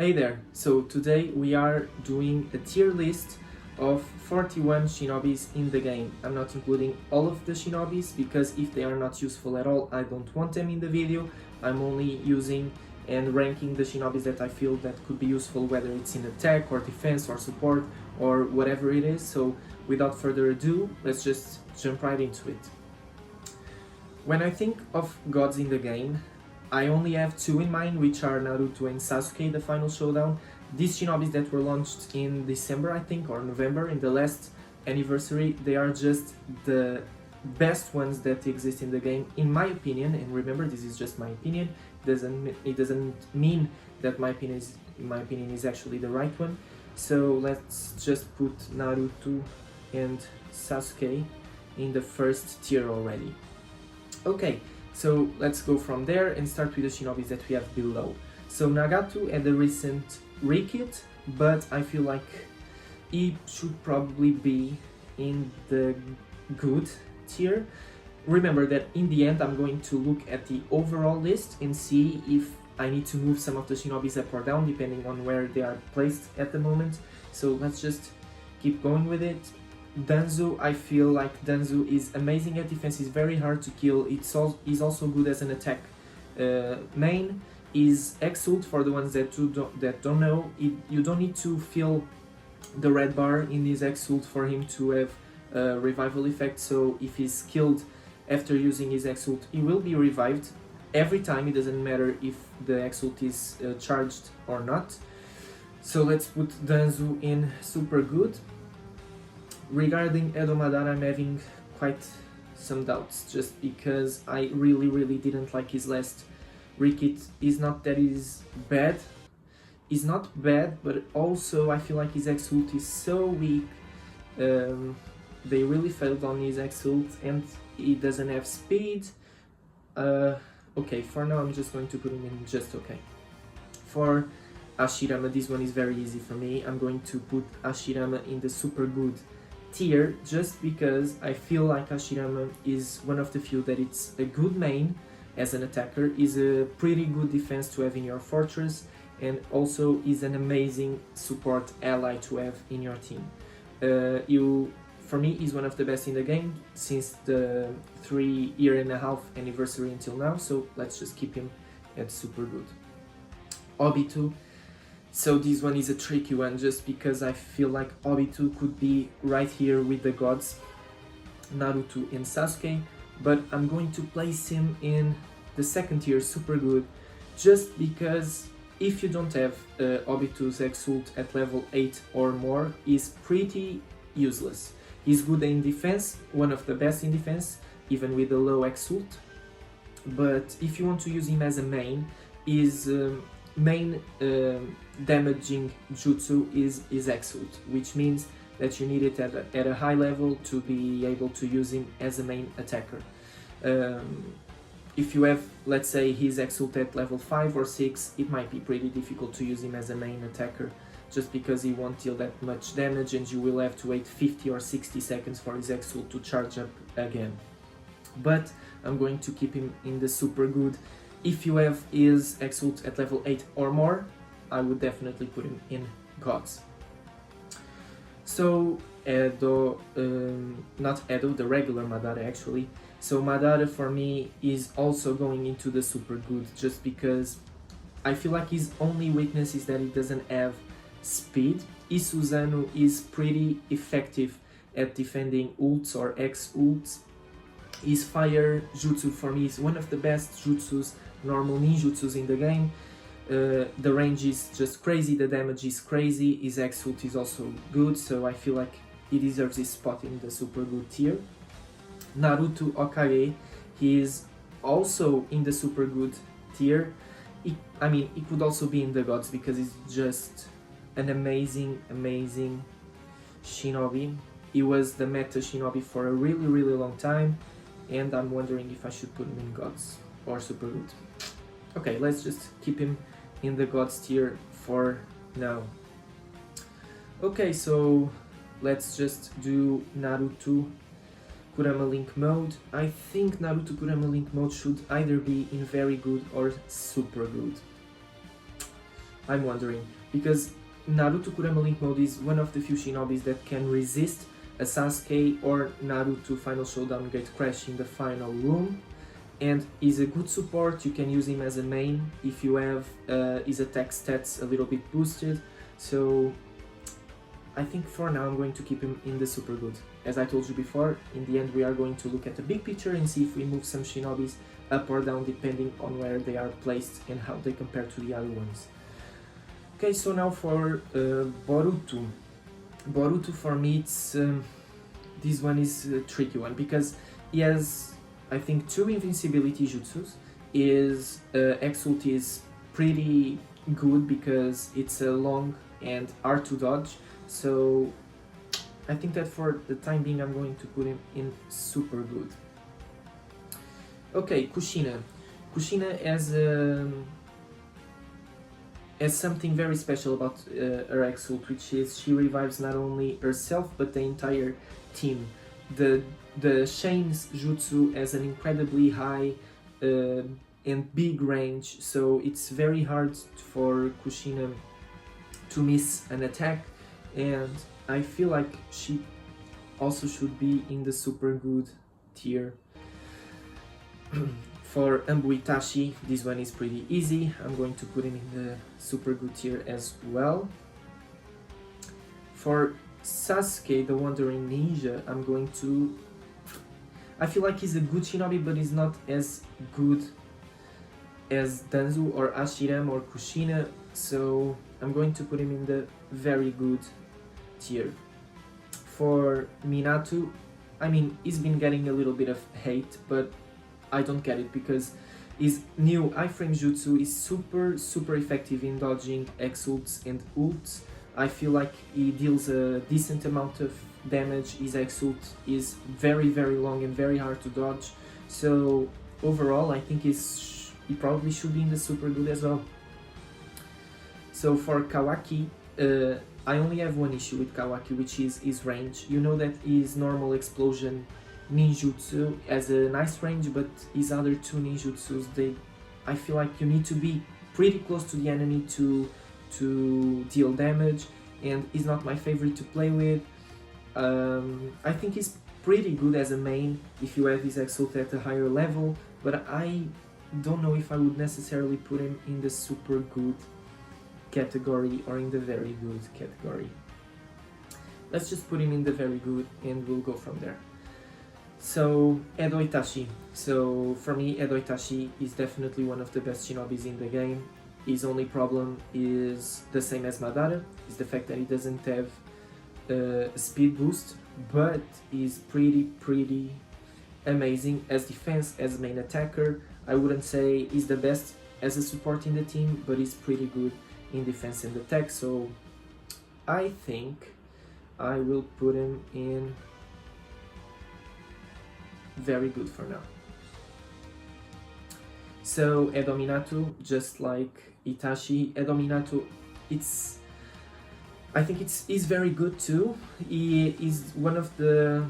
Hey there, so today we are doing a tier list of 41 Shinobis in the game. I'm not including all of the Shinobis because if they are not useful at all, I don't want them in the video. I'm only using and ranking the Shinobis that I feel that could be useful, whether it's in attack or defense or support or whatever it is. So without further ado, let's just jump right into it. When I think of gods in the game, I only have two in mind, which are Naruto and Sasuke, the final showdown. These Shinobis that were launched in December, I think, or November, in the last anniversary, they are just the best ones that exist in the game, in my opinion. And remember, this is just my opinion. It doesn't mean that my opinion is actually the right one. So let's just put Naruto and Sasuke in the first tier already. Okay. So let's go from there and start with the Shinobis that we have below. So Nagato had a recent rekit, but I feel like he should probably be in the good tier. Remember that in the end I'm going to look at the overall list and see if I need to move some of the Shinobis up or down depending on where they are placed at the moment. So let's just keep going with it. Danzo, I feel like Danzo is amazing at defense, is very hard to kill, he's also good as an attack main. Is Exult, for the ones that don't know, you don't need to fill the red bar in his Exult for him to have a revival effect, so if he's killed after using his Exult, he will be revived every time. It doesn't matter if the Exult is charged or not. So let's put Danzo in super good. Regarding Edo Madara, I'm having quite some doubts, just because I really didn't like his last rekit. It's not that he's bad, he's not bad, but also I feel like his Exult is so weak. They really failed on his Exult and he doesn't have speed. Okay, for now I'm just going to put him in just okay. For Hashirama, this one is very easy for me. I'm going to put Hashirama in the super good tier, just because I feel like Hashirama is one of the few that it's a good main as an attacker, is a pretty good defense to have in your fortress, and also is an amazing support ally to have in your team. For me, is one of the best in the game since the 3.5-year anniversary until now, so let's just keep him at super good. Obito. So this one is a tricky one, just because I feel like Obito could be right here with the gods, Naruto and Sasuke, but I'm going to place him in the second tier, super good, just because if you don't have Obito's Exult at level 8 or more, he's pretty useless. He's good in defense, one of the best in defense, even with a low Exult, but if you want to use him as a main, his main damaging jutsu is Exult, which means that you need it at a high level to be able to use him as a main attacker. If you have, let's say, his Exult at level 5 or 6, it might be pretty difficult to use him as a main attacker, just because he won't deal that much damage and you will have to wait 50 or 60 seconds for his Exult to charge up again. But I'm going to keep him in the super good. If you have his Exult at level 8 or more, I would definitely put him in gods. So Edo, not Edo, the regular Madara actually. So Madara for me is also going into the super good, just because I feel like his only weakness is that he doesn't have speed. Isuzano is pretty effective at defending ults or X-ults. His fire jutsu for me is one of the best jutsus, normal ninjutsus in the game. The range is just crazy, the damage is crazy, his Exult is also good, so I feel like he deserves his spot in the super good tier. Naruto Hokage, he is also in the super good tier. He could also be in the gods because he's just an amazing Shinobi. He was the meta Shinobi for a really long time, and I'm wondering if I should put him in gods or super good. Okay, let's just keep him in the gods tier for now. Okay, so let's just do Naruto Kurama Link mode. I think Naruto Kurama Link mode should either be in very good or super good. I'm wondering. because Naruto Kurama Link mode is one of the few Shinobis that can resist a Sasuke or Naruto Final Showdown Gate Crash in the final room, and is a good support. You can use him as a main if you have his attack stats a little bit boosted, so I think for now I'm going to keep him in the super good. As I told you before, in the end we are going to look at the big picture and see if we move some Shinobis up or down depending on where they are placed and how they compare to the other ones. Okay, so now for Boruto. Boruto for me, it's this one is a tricky one because he has, I think, 2 invincibility jutsus. His X-ult is pretty good because it's a long and hard to dodge, so I think that for the time being I'm going to put him in super good. Okay, Kushina. Kushina has something very special about her X-ult, which is she revives not only herself but the entire team. The Shane's jutsu has an incredibly high and big range, so it's very hard for Kushina to miss an attack, and I feel like she also should be in the super good tier. For Itachi, this one is pretty easy. I'm going to put him in the super good tier as well. For Sasuke, the Wandering Ninja, I'm going to... I feel like he's a good Shinobi, but he's not as good as Danzo or Ashiram or Kushina, so I'm going to put him in the very good tier. For Minato, I mean, he's been getting a little bit of hate, but I don't get it because his new iframe jutsu is super effective in dodging X-ults and ults. I feel like he deals a decent amount of damage. His X-ult is very long and very hard to dodge, so overall I think he probably should be in the super good as well. So for Kawaki, I only have one issue with Kawaki, which is his range. You know that his normal explosion ninjutsu has a nice range, but his other 2 ninjutsus, I feel like you need to be pretty close to the enemy to deal damage, and he's not my favorite to play with. I think he's pretty good as a main if you have his X-ult at a higher level, but I don't know if I would necessarily put him in the super good category or in the very good category. Let's just put him in the very good and we'll go from there. So, Edo Itachi. So, for me, Edo Itachi is definitely one of the best Shinobis in the game. His only problem is the same as Madara, is the fact that he doesn't have a speed boost, but he's pretty amazing as defense, as main attacker. I wouldn't say he's the best as a support in the team, but he's pretty good in defense and attack, so I think I will put him in very good for now. So Edo Minato, just like Itachi, Edo Minato, I think he's very good too. He is one of the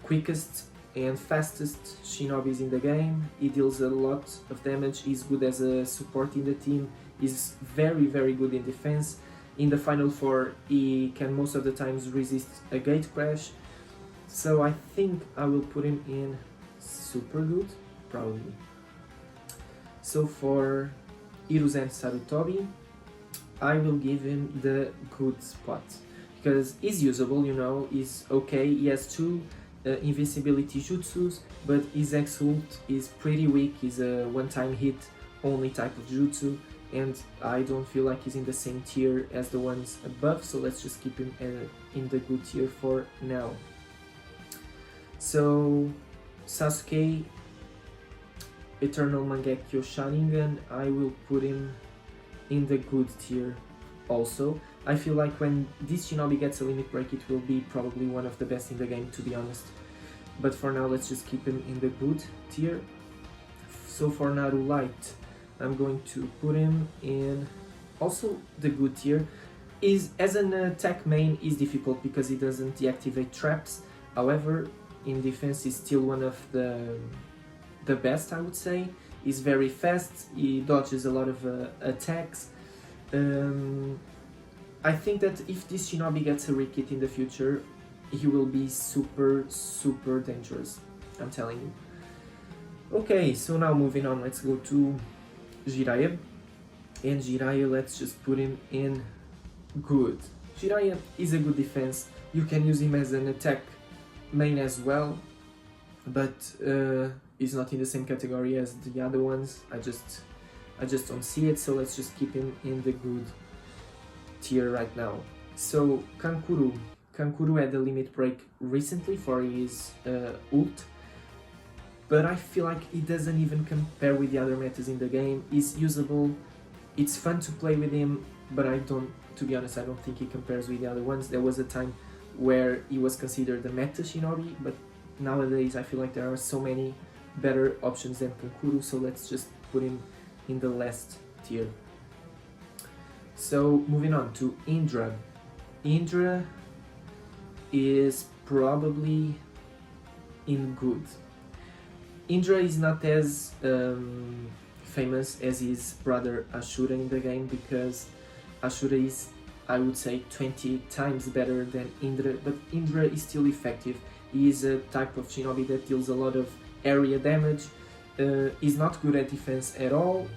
quickest and fastest Shinobis in the game. He deals a lot of damage, he's good as a support in the team, he's very good in defense. In the Final 4 he can most of the times resist a gate crash, so I think I will put him in super good, probably. So for Hiruzen Sarutobi, I will give him the good spot, because he's usable, you know, he's okay, he has 2 invincibility jutsus, but his X-ult is pretty weak, he's a one-time hit only type of jutsu, and I don't feel like he's in the same tier as the ones above, so let's just keep him in the good tier for now. So Sasuke, Eternal Mangekyo Sharingan, I will put him in the good tier also. I feel like when this Shinobi gets a limit break, it will be probably one of the best in the game, to be honest. But for now, let's just keep him in the good tier. So for Naru Light, I'm going to put him in also the good tier. As an attack main is difficult because he doesn't deactivate traps. However, in defense he's still one of the best, I would say. He's very fast, he dodges a lot of attacks. I think that if this Shinobi gets a rekit in the future, he will be super, super dangerous. I'm telling you. Okay, so now moving on, let's go to Jiraiya. And Jiraiya, let's just put him in good. Jiraiya is a good defense. You can use him as an attack main as well, but he's not in the same category as the other ones. I just don't see it, so let's just keep him in the good tier right now. So Kankuro had a limit break recently for his ult, but I feel like it doesn't even compare with the other metas in the game. He's usable, it's fun to play with him, but to be honest, I don't think he compares with the other ones. There was a time where he was considered the meta Shinobi, but nowadays I feel like there are so many better options than Kankuro, so let's just put him in the last tier. So moving on to Indra. Indra is probably in good. Indra is not as famous as his brother Ashura in the game, because Ashura is, I would say, 20 times better than Indra, but Indra is still effective. He is a type of Shinobi that deals a lot of area damage, is not good at defense at all,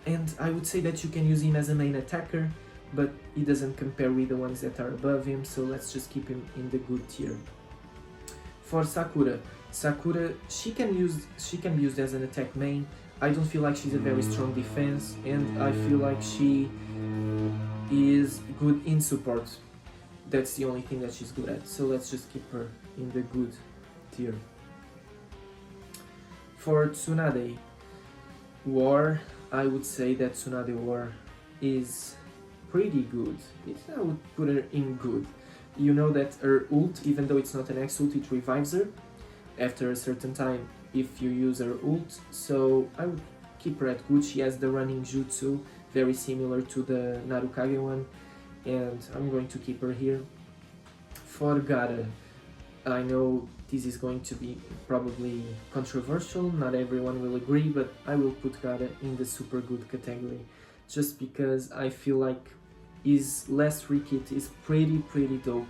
and I would say that you can use him as a main attacker, but he doesn't compare with the ones that are above him, so let's just keep him in the good tier. For Sakura, she can be used as an attack main. I don't feel like she's a very strong defense, and I feel like she is good in support. That's the only thing that she's good at, so let's just keep her in the good tier. For Tsunade War, I would say that Tsunade War is pretty good. I would put her in good. You know that her ult, even though it's not an X ult, it revives her after a certain time if you use her ult, so I would keep her at good. She has the running jutsu, very similar to the Narukage one, and I'm going to keep her here. For Gaara, I know this is going to be probably controversial, not everyone will agree, but I will put Gaara in the super good category, just because I feel like his last rekit is pretty dope.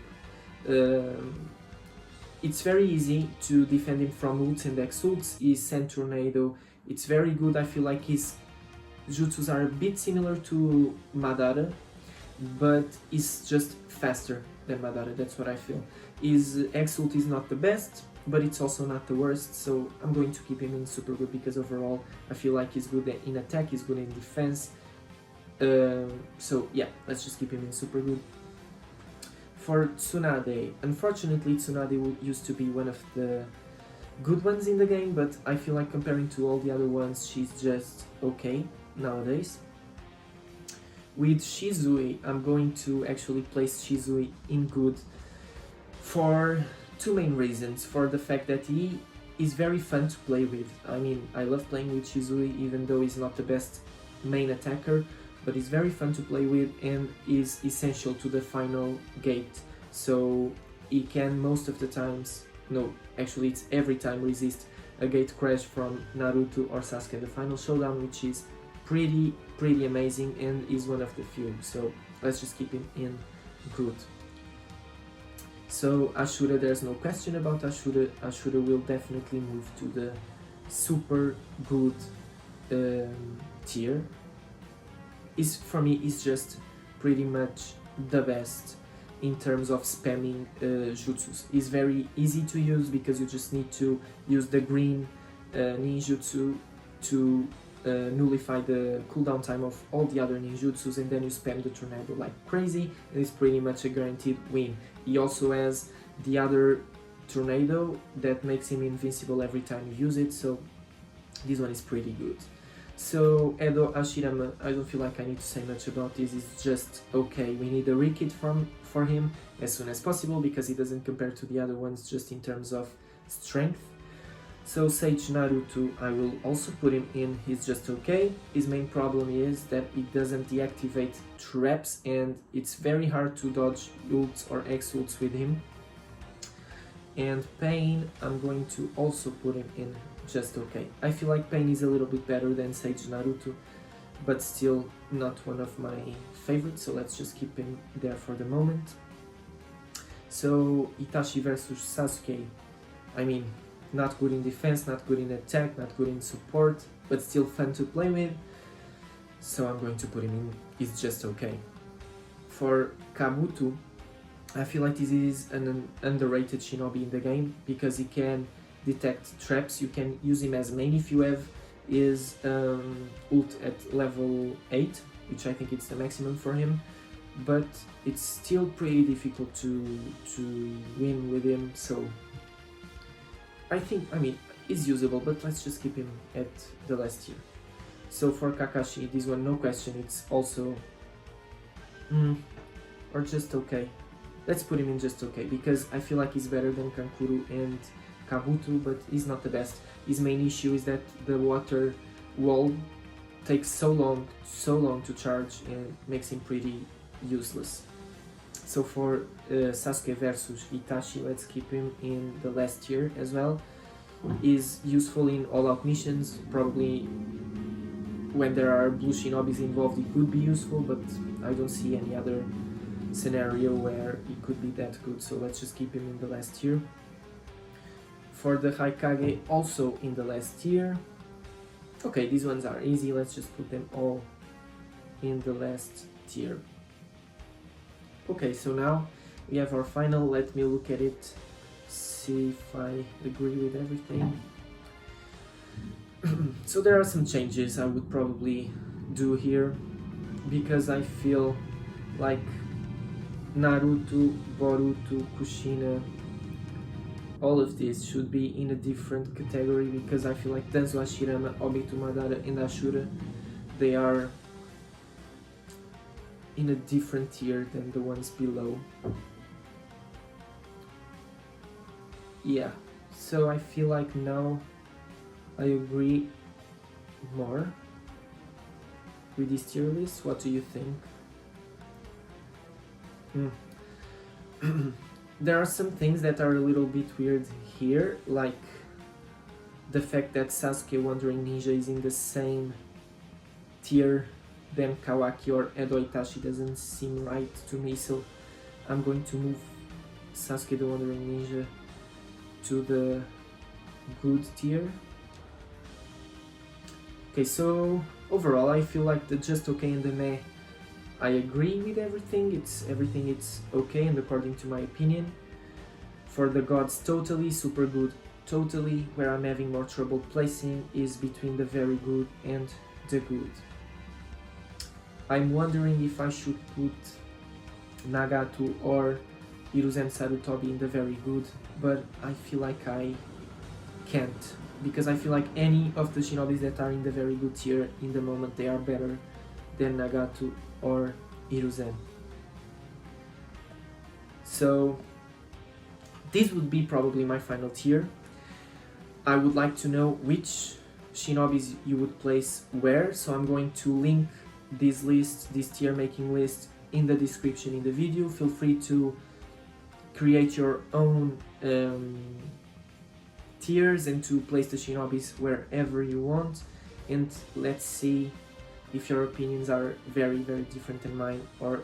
It's very easy to defend him from ults and X ults. His Sand Tornado, it's very good. I feel like his jutsus are a bit similar to Madara, but he's just faster than Madara, that's what I feel. His X ult is not the best, but it's also not the worst, so I'm going to keep him in super good, because overall I feel like he's good in attack, he's good in defense. So yeah, let's just keep him in super good. For Tsunade, unfortunately Tsunade used to be one of the good ones in the game, but I feel like comparing to all the other ones, she's just okay nowadays. With Shizui, I'm going to actually place Shizui in good for two main reasons. For the fact that he is very fun to play with. I mean, I love playing with Shizui, even though he's not the best main attacker, but he's very fun to play with and is essential to the final gate. So he can most of the times, no, actually it's every time, resist a gate crash from Naruto or Sasuke in the final showdown, which is pretty amazing and is one of the few. So let's just keep him in good. So Ashura, there's no question about Ashura. Ashura will definitely move to the super good tier. For me, is just pretty much the best in terms of spamming jutsus. It's very easy to use because you just need to use the green ninjutsu to nullify the cooldown time of all the other ninjutsus, and then you spam the tornado like crazy, and it's pretty much a guaranteed win. He also has the other tornado that makes him invincible every time you use it, so this one is pretty good. So Edo Ashirama, I don't feel like I need to say much about this, it's just okay. We need a rekit for him as soon as possible because he doesn't compare to the other ones just in terms of strength. So Sage Naruto, I will also put him in, he's just okay. His main problem is that he doesn't deactivate traps and it's very hard to dodge ults or X ults with him. And Pain, I'm going to also put him in just okay. I feel like Pain is a little bit better than Sage Naruto, but still not one of my favorites, so let's just keep him there for the moment. So Itachi versus Sasuke, I mean, not good in defense, not good in attack, not good in support, but still fun to play with, so I'm going to put him in, he's just okay. For Kabuto, I feel like this is an underrated shinobi in the game, because he can detect traps. You can use him as main if you have his ult at level 8, which I think it's the maximum for him, but it's still pretty difficult to win with him, so I mean, he's usable, but let's just keep him at the last tier. So for Kakashi, this one, no question, it's also or just okay. Let's put him in just okay, because I feel like he's better than Kankuro and Kabuto, but he's not the best. His main issue is that the water wall takes so long to charge and makes him pretty useless. So for Sasuke versus Itachi, let's keep him in the last tier as well. He's useful in all-out missions, probably when there are blue shinobis involved he could be useful, but I don't see any other scenario where he could be that good, so let's just keep him in the last tier. For the Haikage, also in the last tier. Okay, these ones are easy, let's just put them all in the last tier. Okay, so now we have our final, let me look at it, see if I agree with everything. So there are some changes I would probably do here, because I feel like Naruto, Boruto, Kushina, all of these should be in a different category, because I feel like Danzo Hashirama, Obito Madara and Ashura, they are in a different tier than the ones below. Yeah, so I feel like now I agree more with this tier list. What do you think? There are some things that are a little bit weird here, like the fact that Sasuke Wandering Ninja is in the same tier than Kawaki or Edo Itachi doesn't seem right to me, so I'm going to move Sasuke the Wandering Ninja to the good tier. Okay, so overall I feel like the just okay and the meh, I agree with everything, it's okay and according to my opinion. For the gods, totally, super good, totally. Where I'm having more trouble placing is between the very good and the good. I'm wondering if I should put Nagato or Hiruzen Sarutobi in the very good, but I feel like I can't, because I feel like any of the shinobis that are in the very good tier in the moment, they are better than Nagato or Hiruzen. So this would be probably my final tier. I would like to know which shinobis you would place where, so I'm going to link this list, this tier making list, in the description in the video. Feel free to create your own tiers and to place the shinobis wherever you want, and let's see if your opinions are very different than mine, or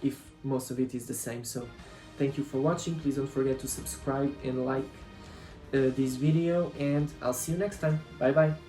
if most of it is the same. So thank you for watching, please don't forget to subscribe and like this video, and I'll see you next time. Bye bye.